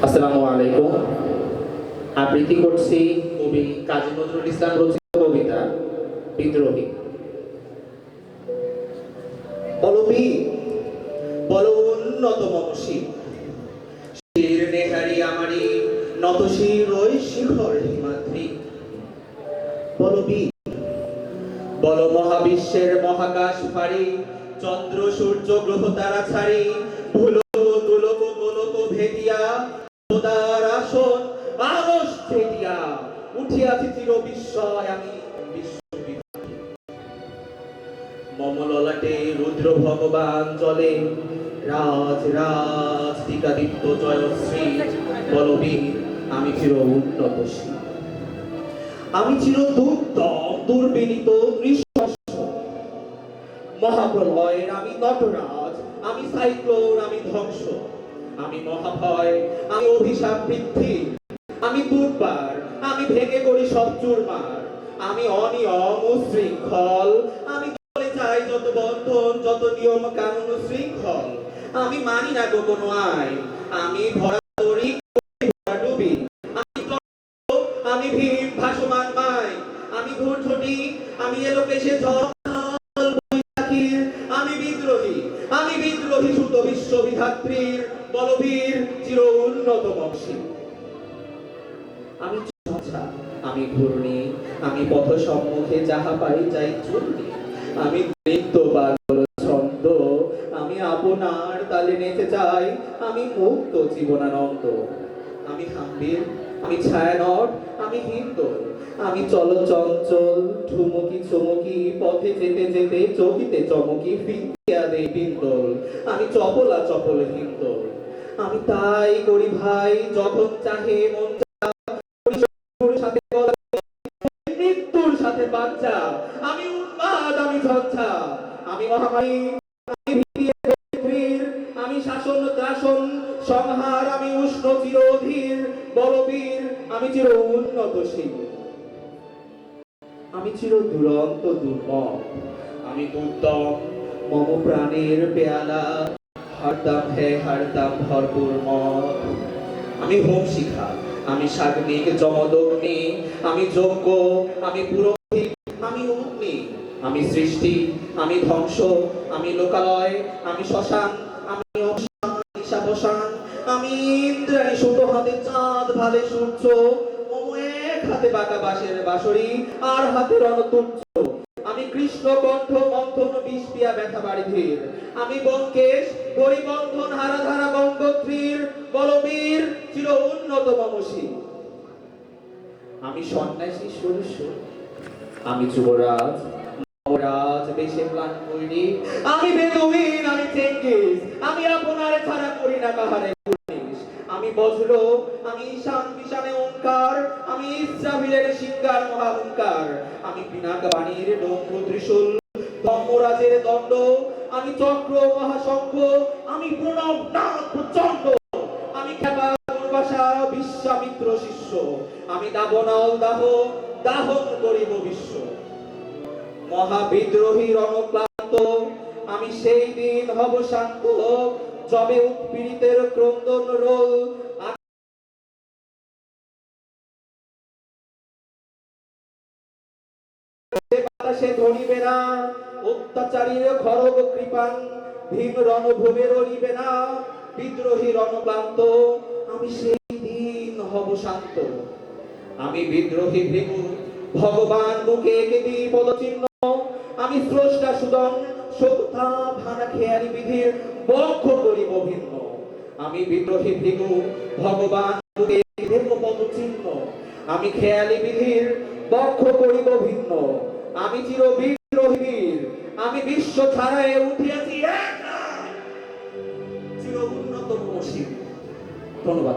আসসালামু আলাইকুম। আবৃত্তি করছি কবি কাজী নজরুল ইসলাম রচিত কবিতা বিদ্রোহী। বলবি বল উন্নত মমশী, শির নেহারি আমারি নত শির ওই শিখর হিমাদ্রি। বলবি বল মহাবিশ্বের মহাকাশ ফাড়ি, চন্দ্র সূর্য গ্রহ তারা ছাড়ি, ভুলক তুলক গোলক ভেদিয়া খোদার আসন আরশ ছেদিয়া উঠিয়াছি চির বিস্ময় আমি বিশ্ববিধাত্রী। মম ললাটে রুদ্র ভগবান জলে রাজ রাজ টিকাদিত্য জয়শ্রী। বলবীর আমি চির উন্নতশীল, আমি চির দুর্দম দুর্বিনীত নৃশংস। মহাপ্রলয়ের আমি নটরাজ, আমি সাইক্লোন, আমি ধ্বংস। আমি মহাভয়, আমি অভিশাপ বৃদ্ধি, আমি দুর্বার, আমি ভেঙে করি সব চুরমার। আমি অনিয়ম উশৃঙ্খল, আমি চলে যাই যত বন্ধন যত নিয়ম কানুন শৃঙ্খল। আমি মানি না গো কোনো আইন, আমি ভরা তরি ডুবি। আমি ভীম ভাসমান মাই, আমি ঘূর্ণি, আমি এলোকেশে ঝড় বৈশাখীর। আমি বিদ্রোহী, আমি বিদ্রোহী সুত বিশ্ববিধাত্রীর। বলবীর চির উন্নত মমশী। আমি ঝঞ্ঝা, আমি ঘূর্ণি, আমি পথ সম্মুখে যাহা পাই যাই চূর্ণি। আমি নৃত্য পাগল ছন্দ, আমি আপনার তালে নেচে যাই, আমি মুক্ত জীবনানন্দ। আমি হাম্বির, আমি ছায়ানট, আমি হিন্দোল, আমি চলচঞ্চল ঠুমকি চমকি পথে যেতে যেতে চকিতে চমকি ফিরিয়া দেই পিন্দল। আমি চপলা চপল হিন্দোল, আমি তাই করি ভাই যখন চাহে মন সাথে মৃত্যুর সাথে বাচ্চা। আমি উন্মাদ, আমি ঝঞ্ঝা, আমি মহামারী, আমি শাসন ত্রাসন সংহার, আমি উষ্ণ চিরধীর। বলবীর আমি চির উন্নতশীল, আমি চির দুরন্ত দুর্মম, আমি দুর্দম মম প্রাণের পেয়ালা হরদম হে হরদম ভরপুর মদ। আমি হোম শিখা, আমি সাগ্নিক যমদগ্নি, আমি যজ্ঞ, আমি পুরোহিত, আমি অগ্নি। আমি সৃষ্টি, আমি ধ্বংস, আমি লোকালয়, আমি শ্মশান, আমি অবসান। আমি ইন্দ্রাণী সুতো হাতে চাঁদ ভালে সূর্য, মম এক হাতে বাঁকা বাঁশের বাঁশরি আর হাতে রণতুচ্ছ। আমি কৃষ্ণ কণ্ঠ মন্থন বিষ পিয়া ব্যথা বাড়ি ধীর। আমি বঙ্কেশ পরিবন্ধন হারা ধারা গঙ্গোত্রীর। বলবীর চির উন্নত মমশী। আমি সন্ন্যাসী সরস্ব, আমি যুবরাজ রাজ বেশে প্লান করি। আমি বেদুইন, আমি চেঙ্গিস, আমি আপনার ছাড়া করি না কাহারে কুর্নিশ। আমি বজ্র, আমি ঈশান বিশানে ওঙ্কার, আমি ইসরাফিলের সিংহার মহাহুঙ্কার। আমি পিনাক বাণীর ডম্ব ত্রিশূল ধর্মরাজের দণ্ড, আমি চক্র মহাশঙ্খ, আমি প্রণব নাথ প্রচণ্ড। আমি খেপা দুর্বাসা বিশ্বামিত্র শিষ্য, আমি দাবনাল দাহ দাহন করিব বিশ্ব। মহাবিদ্রোহী রণক্লান্ত, আমি সেই দিন হব শান্ত, যবে উৎপীড়িতের ক্রন্দন রোল বাতাসে ধরিবে না, অত্যাচারীর খড়গ কৃপান ভীম রণভূমে রণিবে না। বিদ্রোহী রণক্লান্ত, আমি সেই দিন হব শান্ত। আমি বিদ্রোহী ভৃগু, ভগবান বুকে এঁকে দিই পদচিহ্ন। আমি স্রষ্টা সুদন সত্তা ভানা খেয়ালি বিধির বক্ষ করিব ভিন্ন। আমি বিদ্রোহী ভৃগু, ভগবান বুকে এঁকে দেব পদচিহ্ন। আমি খেয়ালি বিধির বক্ষ করিব ভিন্ন। আমি চির বিদ্রোহীর, আমি বিশ্ব ছাড়ায় উঠিয়াছি এক চির উন্নত মমশী। ধন্যবাদ।